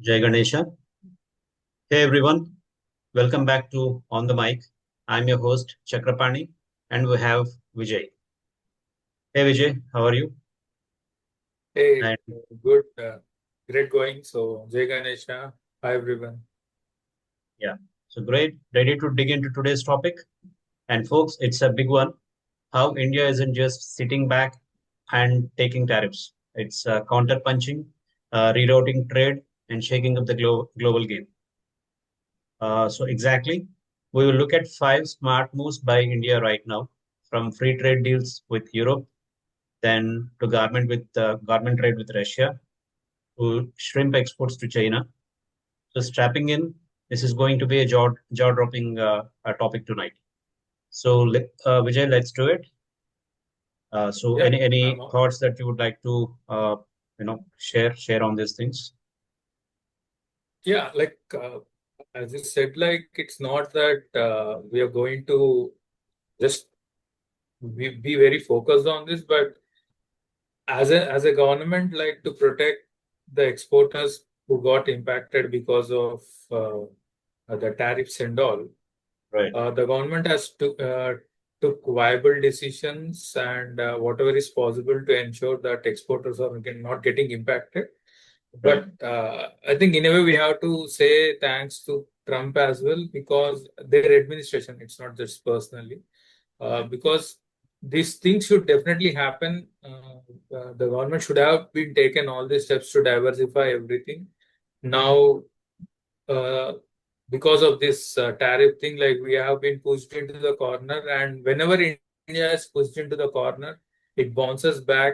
Jai Ganesha. Hey everyone, welcome back to On the Mic. I'm your host Chakrapani and we have Vijay. Hey Vijay, how are you? Hey, And good, great going. So, Jai Ganesha, hi everyone. yeah, so great, ready to dig into today's topic. And folks, it's a big one. How India isn't just sitting back and taking tariffs. It's counter punching, rerouting trade, and shaking up the global game. So exactly, we will look at five smart moves by India right now, from free trade deals with Europe then to garment trade with Russia, to shrimp exports to China. So strapping in, this is going to be a jaw-dropping topic tonight. So Vijay, let's do it. So Yeah, any thoughts that you would like to share on these things? yeah, as you said, like it's not that we are going to just be very focused on this, but as a government, like to protect the exporters who got impacted because of the tariffs and all. Right. The government has took viable decisions and whatever is possible to ensure that exporters are not getting impacted. Right. But I think in a way we have to say thanks to Trump as well because their administration, it's not just personally, because these things should definitely happen. The government should have been taken all these steps to diversify everything. Now, uh, because of this tariff thing, like we have been pushed into the corner, and whenever India is pushed into the corner, it bounces back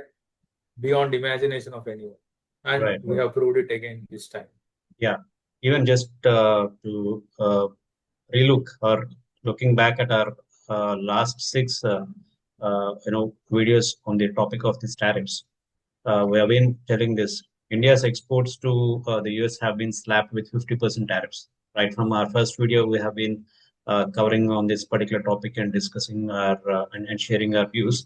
beyond imagination of anyone, and Right. we have proved it again this time. Yeah. Even just to relook or looking back at our last six videos on the topic of these tariffs. We have been telling this. India's exports to the US have been slapped with 50% tariffs. Right from our first video, we have been covering on this particular topic and discussing and sharing our views.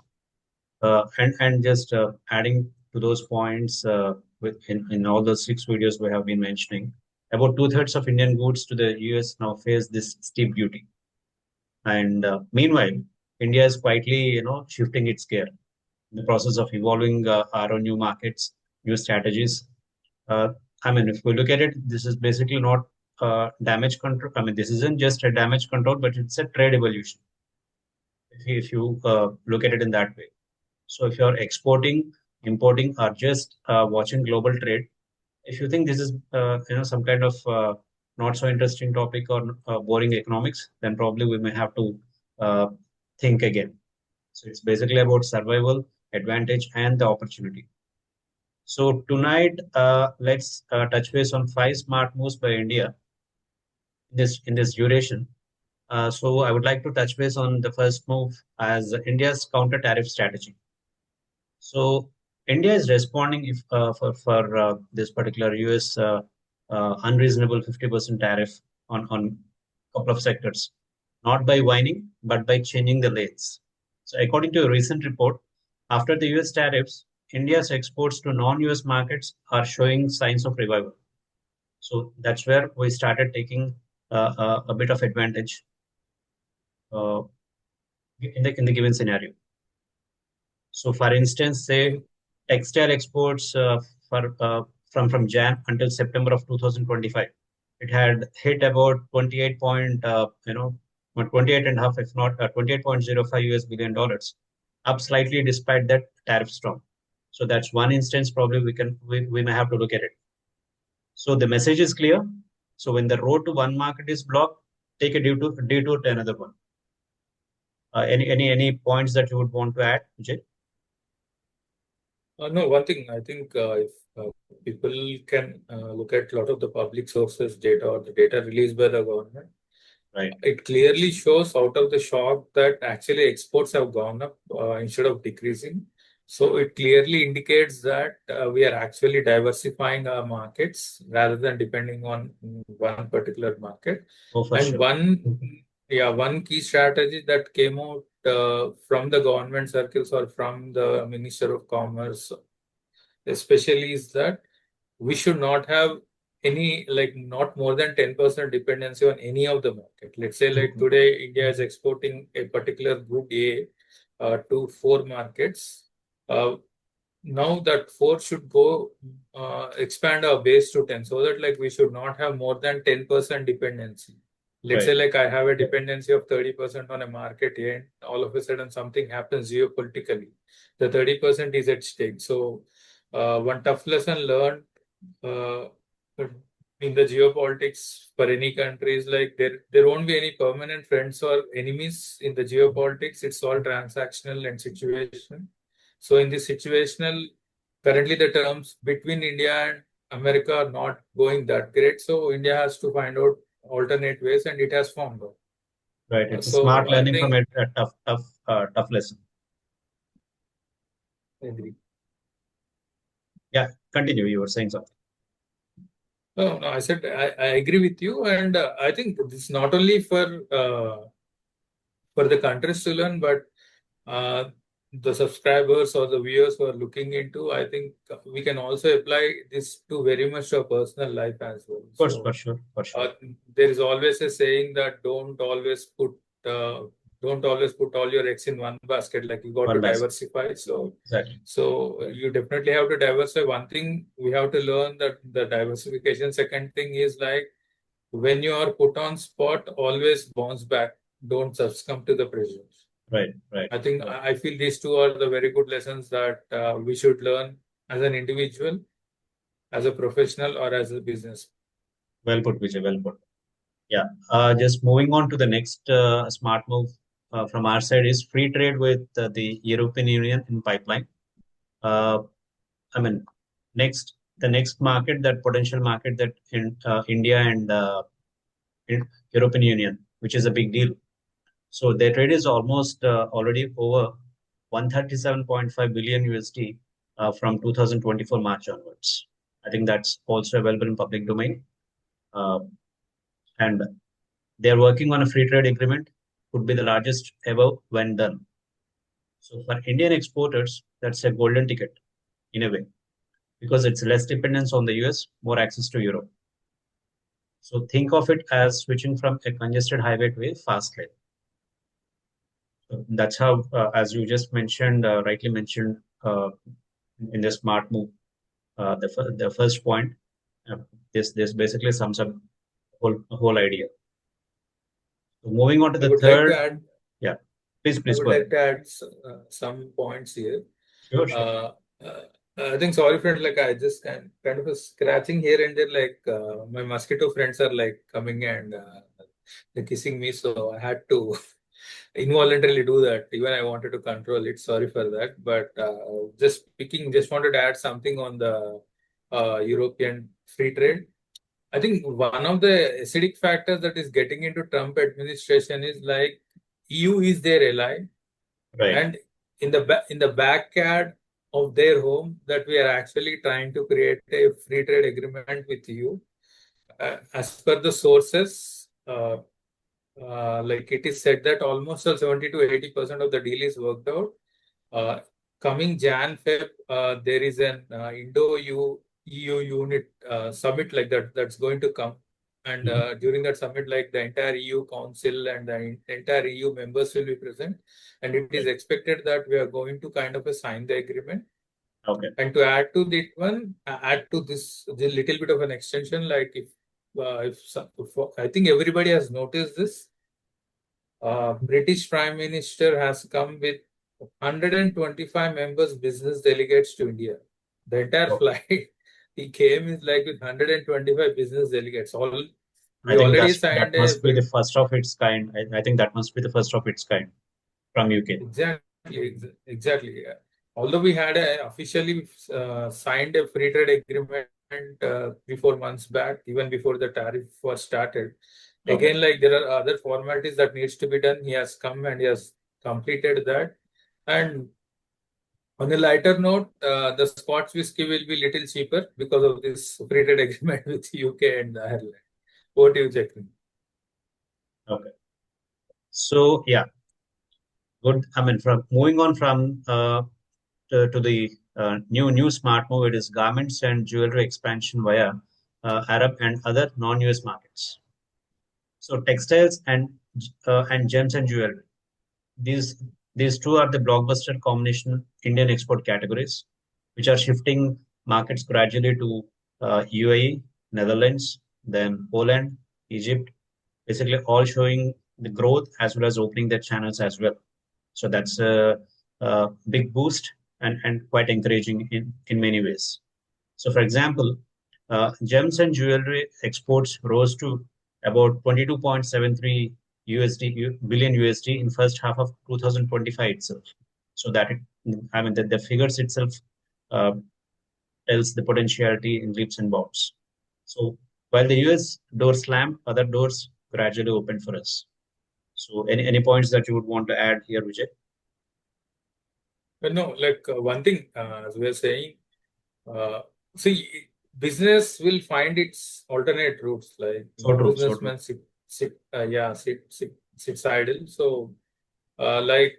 And just adding to those points in all the six videos we have been mentioning, about two-thirds of Indian goods to the US now face this steep duty. And meanwhile, India is quietly, shifting its gear in the process of evolving our own new markets, new strategies. Uh, I mean, if we look at it, this is basically not damage control. I mean, this isn't just a damage control, but it's a trade evolution. If you look at it in that way. So if you're exporting, importing, or just watching global trade, if you think this is some kind of not so interesting topic or boring economics, then probably we may have to uh, think again. So it's basically about survival, advantage, and the opportunity. So tonight, let's touch base on five smart moves by India in this duration. So I would like to touch base on the first move as India's counter-tariff strategy. So India is responding if for this particular US unreasonable 50% tariff on a couple of sectors, not by whining, but by changing the lanes. So according to a recent report, after the US tariffs, India's exports to non-US markets are showing signs of revival. So that's where we started taking a bit of advantage uh, in the given scenario. So, for instance, say In textile exports for from Jan until September of 2025, it had hit about 28 point 28 and a half, if not 28.05 US billion dollars, up slightly despite that tariff storm. So that's one instance. Probably we may have to look at it. So the message is clear. So when the road to one market is blocked, take a detour to another one. Any points that you would want to add, Jay? no, one thing I think if people can look at a lot of the public sources data or the data released by the government, Right. it clearly shows out of the shock that actually exports have gone up instead of decreasing. So it clearly indicates that we are actually diversifying our markets rather than depending on one particular market. Oh, for And sure. one key strategy that came out from the government circles or from the Minister of Commerce, especially, is that we should not have any like not more than 10% dependency on any of the market. Let's say like Mhm. today India is exporting a particular good A to 4 markets. Uh, Now that 4 should go expand our base to 10 so that like we should not have more than 10% dependency. Let's say Right, like I have a dependency of 30% on a market here, and all of a sudden something happens geopolitically. The 30% is at stake. So one tough lesson learned uh, in the geopolitics for any country is like there won't be any permanent friends or enemies in the geopolitics. It's all transactional and situational. So in this situational, currently the terms between India and America are not going that great. So India has to find out alternate ways, and it has found out. right. It's a So smart I learning from think a tough lesson. I agree. Yeah, continue. You were saying something. No, no, I said I agree with you, and I think this not only for the countries to learn, but uh, the subscribers or the viewers who are looking into, I think we can also apply this to very much our personal life as well. Of course, So for sure. there is always a saying that uh, don't always put all your eggs in one basket. Like you got One to basket. diversify. So Exactly. you definitely have to diversify. One thing we have to learn that the diversification. Second thing is like when you are put on spot, always bounce back. Don't succumb to the pressures. Right, right. I think I feel these two are the very good lessons that we should learn as an individual, as a professional, or as a business. Well put, Vijay. Well put. Yeah. Just moving on to the next smart move from our side is free trade with the European Union in pipeline. Uh, I mean, the next market, that potential market that in India and European Union, which is a big deal. So their trade is almost already over 137.5 billion USD from 2024 March onwards. I think that's also available in public domain. Uh, and they are working on a free trade agreement, could be the largest ever when done. So for Indian exporters, that's a golden ticket in a way because it's less dependence on the US, more access to Europe. So think of it as switching from a congested highway to a fast lane. So that's how, as you just mentioned, rightly mentioned in the smart move, the first point. Uh, this basically sums up whole idea. So moving on to I the would like to third, add. yeah, I please would go ahead. like to add some points here. Sure, sure. Uh, I think sorry friend, like I just kind of a scratching here and there. Like my mosquito friends are like coming and they're kissing me, so I had to involuntarily do that. Even I wanted to control it. Sorry for that. But just speaking, just wanted to add something on the European free trade. I think one of the acidic factors that is getting into Trump administration is like EU is their ally, Right. and in the backyard of their home that we are actually trying to create a free trade agreement with you. As per the sources, like it is said that almost 70 to 80% of the deal is worked out. Uh, Coming Jan Feb, there is an EU unit summit like that that's going to come, and Mhm. during that summit, like the entire EU Council and the entire EU members will be present, and it is Right. expected that we are going to kind of sign the agreement. Okay. And to add to that one, add to this the little bit of an extension, like if I think everybody has noticed this, British Prime Minister has come with 125 members business delegates to India. The entire Oh, flight he came is like with 125 business delegates. All I we think already that signed a must be the first of its kind. I think that must be the first of its kind from UK. exactly. Yeah. Although we had officially signed a free trade agreement 3 4 months back, even before the tariff was started. Okay. Again, like there are other formalities that needs to be done. He has come and he has completed that. And on a lighter note, the Scotch whiskey will be little cheaper because of this free trade agreement with UK and Ireland. What do you check? Okay. So yeah, good. I mean, from moving on from to the new smart move, it is garments and jewelry expansion via Arab, and other non-US markets. So textiles and gems and jewelry. These these two are the blockbuster combination Indian export categories, which are shifting markets gradually to UAE, Netherlands, then Poland, Egypt, basically all showing the growth as well as opening their channels as well. So that's a big boost and quite encouraging in many ways. So, for example, gems and jewelry exports rose to about 22.73 billion USD in first half of 2025 itself. So that I mean the figures itself uh, tells the potentiality in leaps and bounds. So while the US door slammed, other doors gradually opened for us. So any points that you would want to add here, Vijay? But no, like one thing, as we are saying, uh, see, business will find its alternate routes. Like So no true, so true. businessman sits idle. So, like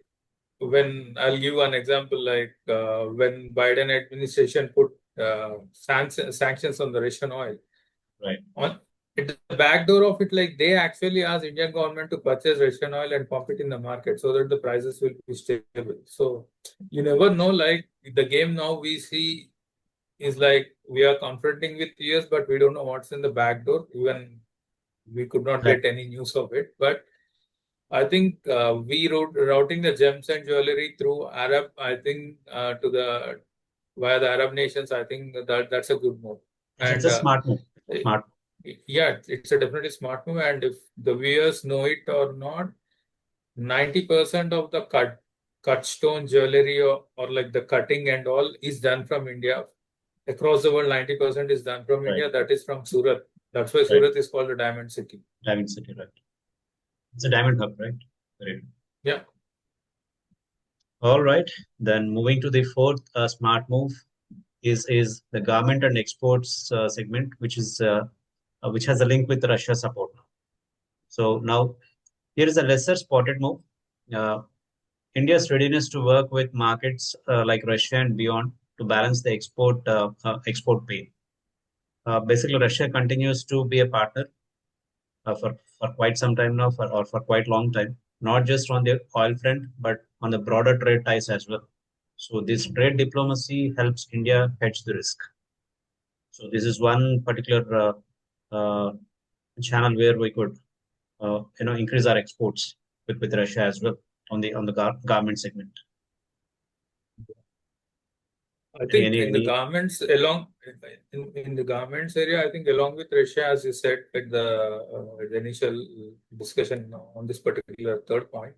when I'll give an example, like when Biden administration put sanctions on the Russian oil, Right, on at the back door of it, like they actually asked Indian government to purchase Russian oil and pump it in the market so that the prices will be stable. So you never know. Like the game now we see is like we are confronting with US, but we don't know what's in the back door. Even we could not get exactly. any news of it. But I think routing the gems and jewelry through Arab, I think to the via the Arab nations, I think that's a good move. It's And a smart move. Smart. yeah, it's a definitely smart move. And if the viewers know it or not, 90% of the cut stone jewelry or like the cutting and all is done from India. Across the world, 90% is done from Right, India. That is from Surat. That's why right. Surat is called the Diamond City. Diamond City, right. It's a diamond hub, right? Right. Yeah. All right. Then moving to the fourth smart move is the garment and exports segment, which has a link with Russia support. So now here is a lesser spotted move. Uh, India's readiness to work with markets like Russia and beyond to balance the export pain. Basically, Russia continues to be a partner for quite some time now, for quite long time, not just on the oil front, but on the broader trade ties as well. So this trade diplomacy helps India hedge the risk. So this is one particular channel where we could increase our exports with Russia as well on the garment segment. I Any think any in the any garments along in the garments area, I think along with Russia, as you said, like the initial discussion on this particular third point,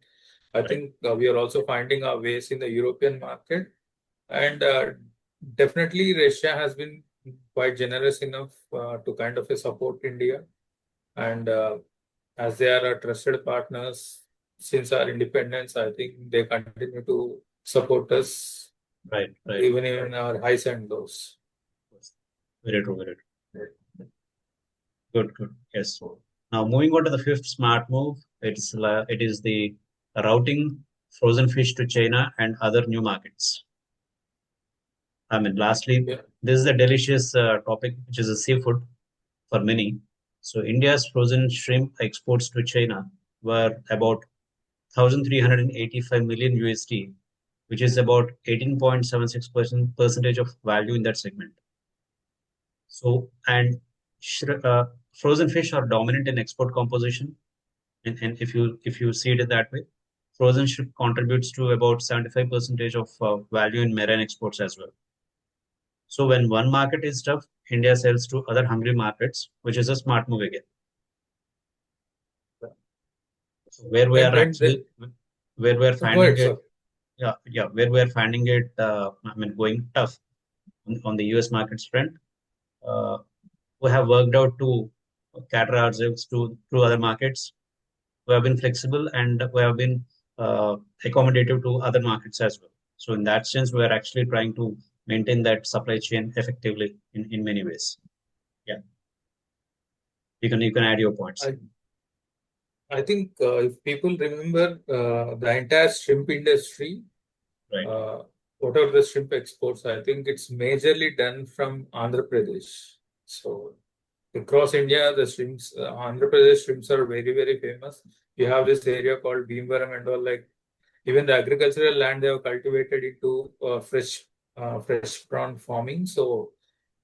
I right, think we are also finding our ways in the European market, and definitely Russia has been quite generous enough to kind of support India, and as they are our trusted partners since our independence, I think they continue to support us right, right. even in our highs and lows. Very true, very true. Good, good. Yes. Now moving on to the fifth smart move, it is the routing frozen fish to China and other new markets. I mean, lastly, Yeah. this is a delicious topic, which is a seafood for many. So India's frozen shrimp exports to China were about 1,385 million USD, which is about 18.76% percentage of value in that segment. So, and frozen fish are dominant in export composition, and if you see it that way, frozen shrimp contributes to about 75 percentage of value in marine exports as well. So when one market is tough, India sells to other hungry markets, which is a smart move again. So And where we are go finding ahead, it, sir. yeah, where we are finding it, I mean, going tough on the US markets front, uh, we have worked out to cater ourselves to other markets. We have been flexible and we have been accommodative to other markets as well. So in that sense, we are actually trying to maintain that supply chain effectively in many ways. Yeah, you can add your points. I I think if people remember the entire shrimp industry, Right, uh, whatever the shrimp exports, I think it's majorly done from Andhra Pradesh. So across India, the shrimps, Andhra Pradesh shrimps are very, very famous. You have this area called Bhimvaram and all, like even the agricultural land they have cultivated into fresh prawn farming. So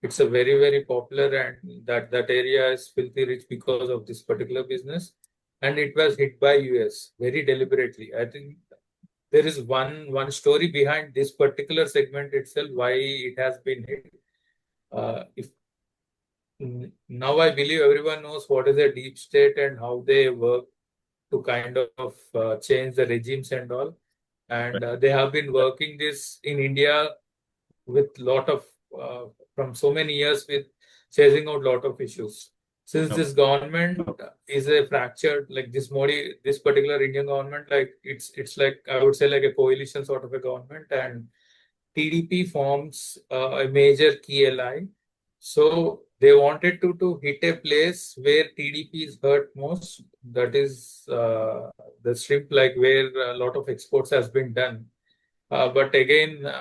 it's a very, very popular, and that area is filthy rich because of this particular business. And it was hit by US very deliberately. I think there is one story behind this particular segment itself, why it has been hit. If Now I believe everyone knows what is a deep state and how they work to kind of change the regimes and all. And they have been working this in India with lot of from so many years with chasing out lot of issues. Since Okay. this government is a fractured, like this Modi, this particular Indian government, like it's like I would say like a coalition sort of a government, and TDP forms a major key ally. So they wanted to hit a place where TDP is hurt most. That is the strip, like where a lot of exports has been done. But again,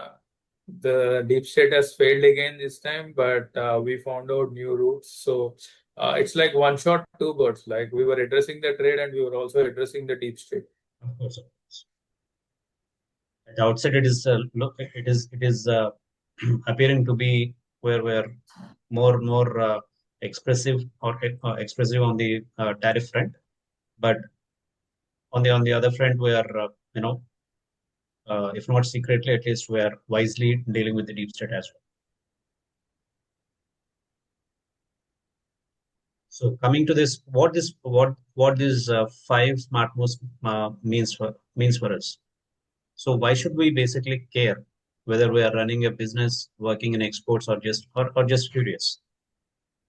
the deep state has failed again this time. But we found out new routes. So it's like one shot, two birds. Like we were addressing the trade and we were also addressing the deep state. Of course, of course. At the outset, it is appearing to be where more expressive or expressive on the tariff front, but on the other front, we are if not secretly, at least we are wisely dealing with the deep state as well. So coming to this, what these five smart moves means for us. So why should we basically care whether we are running a business, working in exports, or just curious?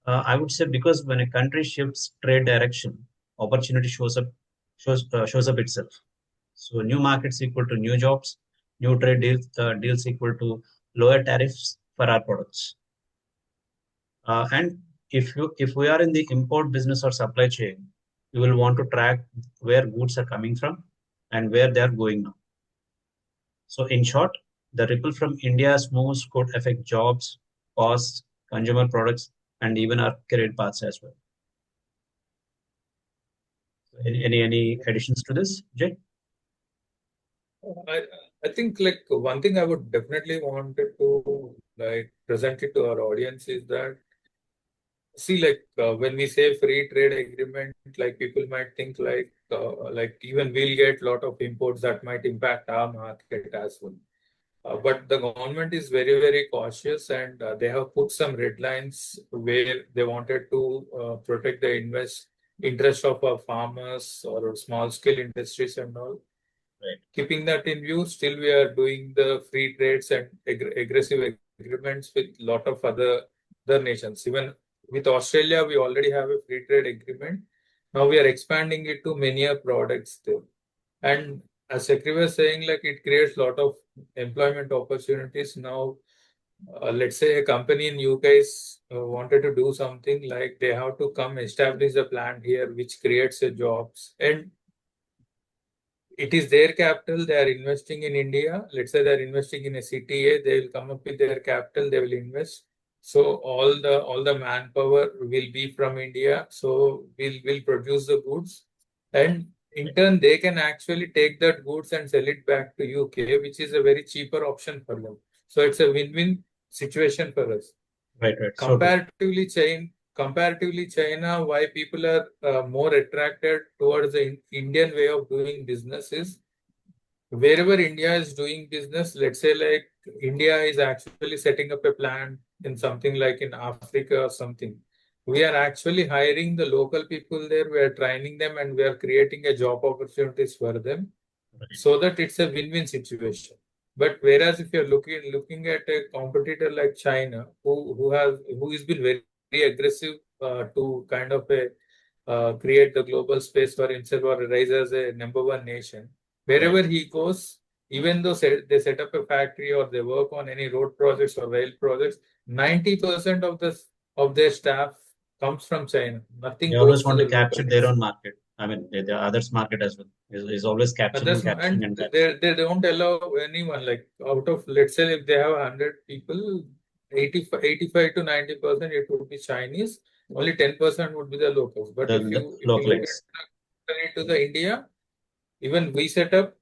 I would say because when a country shifts trade direction, opportunity shows up itself. So new markets equal to new jobs, new trade deals equal to lower tariffs for our products. And if we are in the import business or supply chain, we will want to track where goods are coming from and where they are going now. So in short, the ripple from India's moves could affect jobs, costs, consumer products, and even our career paths as well. Any additions to this, Jay? I I think like one thing I would definitely wanted to like present it to our audience is that, see, like when we say free trade agreement, like people might think like even we'll get lot of imports that might impact our market as well. But the government is very, very cautious, and they have put some red lines where they wanted to protect the interest of our farmers or small scale industries and all. Right. Keeping that in view, still we are doing the free trades and aggressive agreements with lot of other nations. Even with Australia, we already have a free trade agreement. Now we are expanding it to many products there. And as Sakri was saying, like it creates a lot of employment opportunities. Now, let's say a company in UK is wanted to do something, like they have to come establish a plant here, which creates a jobs. And it is their capital. They are investing in India. Let's say they are investing in a CTA. They will come up with their capital. They will invest. So all the manpower will be from India. So we'll produce the goods, and in turn they can actually take that goods and sell it back to UK, which is a very cheaper option for them. So it's a win-win situation for us. Right, right. So true. Comparatively China, why people are more attracted towards the Indian way of doing business is wherever India is doing business, let's say like India is actually setting up a plant in something like in Africa or something. We are actually hiring the local people there, we are training them, and we are creating a job opportunities for them, Right. so that it's a win-win situation. But whereas if you're looking at a competitor like China, who has been very, very aggressive to kind of create the global space for himself or rise as a number one nation, Right. wherever he goes, even though they set up a factory or they work on any road projects or rail projects, 90% of their staff comes from China. They Nothing always goes to want to the capture their locals. own market. I mean, the others' market as well is always capturing, Others, capturing, and and capturing. they don't allow anyone, like out of, let's say if they have 100 people, 85 to 90% it would be Chinese, Only 10% would be the locals. But The, if the you look localites. at to the India, even we set up,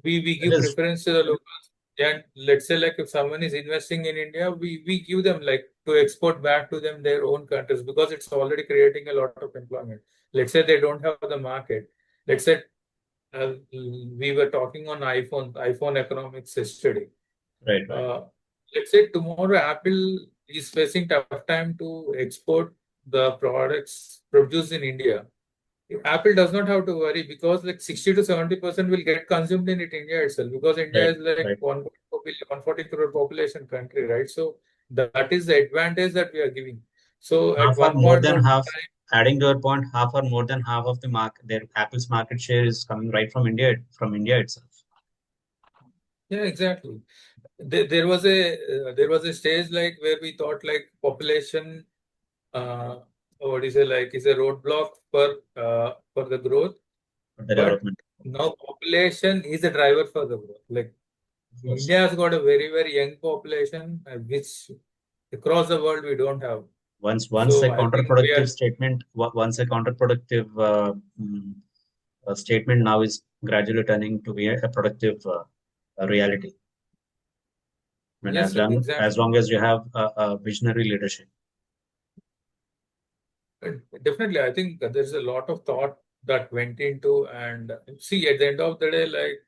we That give is preference to the locals. And let's say like if someone is investing in India, we give them like to export back to them their own countries because it's already creating a lot of employment. Let's say they don't have the market. Let's say we were talking on iPhone economics yesterday. right, right. Uh, let's say tomorrow Apple is facing tough time to export the products produced in India. Apple does not have to worry because like 60 to 70% will get consumed in India itself because India Right, is like right. 140 crore population country, right? So that is the advantage that we are giving. So at Half or one more point than of half, time, adding to your point, half or more than half of the market, their Apple's market share is coming right from India itself. yeah, exactly. There was a stage like where we thought like population, uh, what is it like, is a roadblock for the growth, For the but development. now population is a driver for the growth. Like Of course. India has got a very young population, which across the world we don't have. Once So a I think we counterproductive are statement, once a counterproductive statement now is gradually turning to be a productive reality. And yes, as sir, long as exactly. long as you have a visionary leadership. Definitely, I think that there's a lot of thought that went into and see at the end of the day, like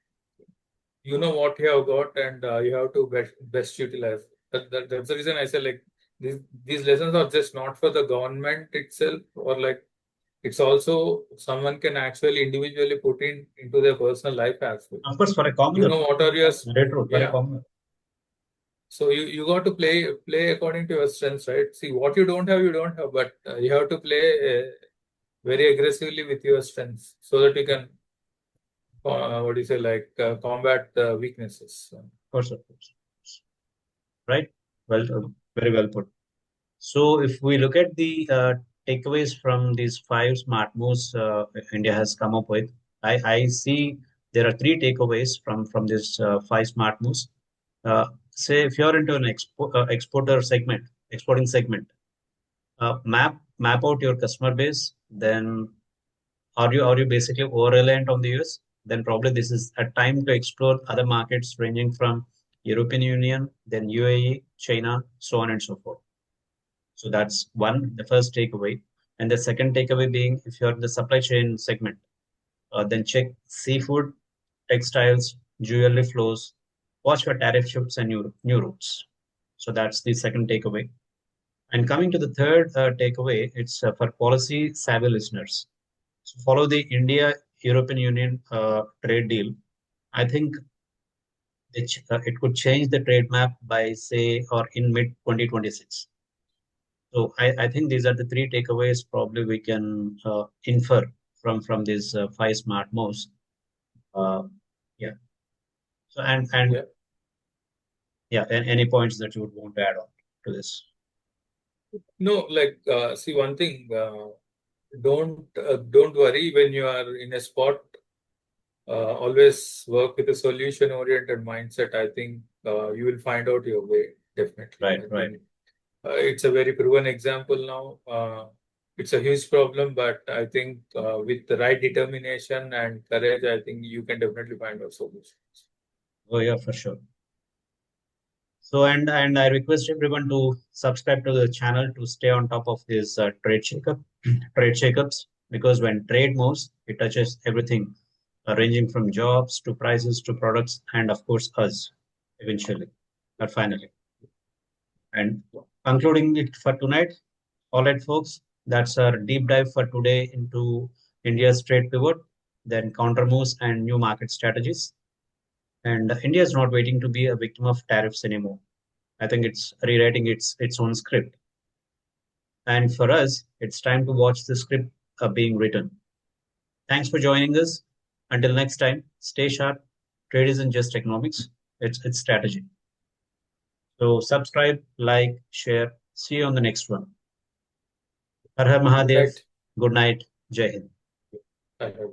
you know what you have got and you have to best utilize. That's the reason I say like these lessons are just not for the government itself or like it's also someone can actually individually put in into their personal life as well. Of course, for a You commoner, know what are your very true, for a yeah. commoner. So you got to play according to your strengths, right? See what you don't have, but you have to play very aggressively with your strengths so that you can what do you say like combat the weaknesses. So, Of course. Right? Well, very well put. So, if we look at the takeaways from these five smart moves India has come up with, I see there are three takeaways from this five smart moves. Say, if you're into an exporting segment, map out your customer base. Then, are you basically over reliant on the US? Then probably this is a time to explore other markets ranging from European Union, then UAE, China, so on and so forth. So that's one, the first takeaway. And the second takeaway being if you're in the supply chain segment, then check seafood, textiles, jewelry flows, watch for tariff shifts and new routes. So that's the second takeaway. And coming to the third takeaway, it's for policy savvy listeners. So follow the India European Union trade deal. I think it could change the trade map by say or in mid 2026. So I think these are the three takeaways probably we can infer from these five smart moves. Uh, yeah. So and yeah. yeah, any points that you would want to add on to this? No, like see one thing. Don't worry when you are in a spot. Always work with a solution-oriented mindset. I think you will find out your way. Definitely, Right, I right. think it's a very proven example now. It's a huge problem, but I think with the right determination and courage, I think you can definitely find out solutions. Oh yeah, for sure. So and I request everyone to subscribe to the channel to stay on top of this trade shakeups, because when trade moves, it touches everything, ranging from jobs to prices to products, and of course us eventually, or finally. And concluding it for tonight, all right, folks, that's our deep dive for today into India's trade pivot, then counter moves and new market strategies. And India is not waiting to be a victim of tariffs anymore. I think it's rewriting its own script. And for us, it's time to watch the script being written. Thanks for joining us. Until next time, stay sharp. Trade isn't just economics, it's strategy. So subscribe, like, share. See you on the next one. Har Har Good Mahadev. night. Good night. Jai Hind. I have